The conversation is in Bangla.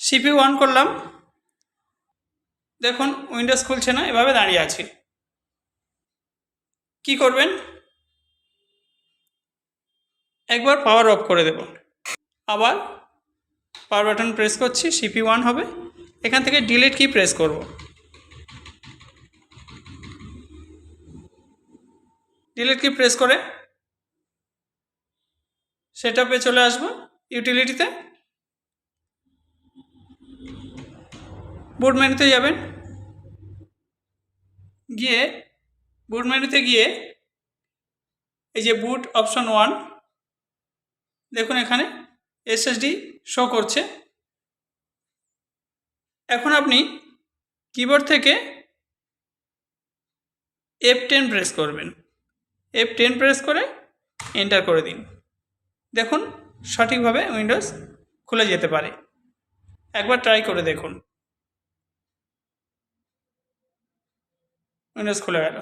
সিপিইউ অন করলাম, দেখুন উইন্ডোজ খুলছে না, এভাবে দাঁড়িয়ে আছে। কি করবেন, একবার পাওয়ার অফ করে দেব, আবার পাওয়ার বাটন প্রেস করছি, সিপিইউ অন হবে। এখান থেকে ডিলিট কি প্রেস করব, ডিলিট কি প্রেস করে সেটআপে চলে আসব। ইউটিলিটিতে বুট মেনুতে যাবেন, গিয়ে বুট মেনুতে গিয়ে এই যে বুট অপশন 1, দেখুন এখানে এসএসডি শো করছে। এখন আপনি কিবোর্ড থেকে F10 প্রেস করবেন, F10 প্রেস করে এন্টার করে দিন। দেখুন সঠিকভাবে উইন্ডোজ খুলে যেতে পারে, একবার ট্রাই করে দেখুন। উইন্ডোজ খুলে গেল।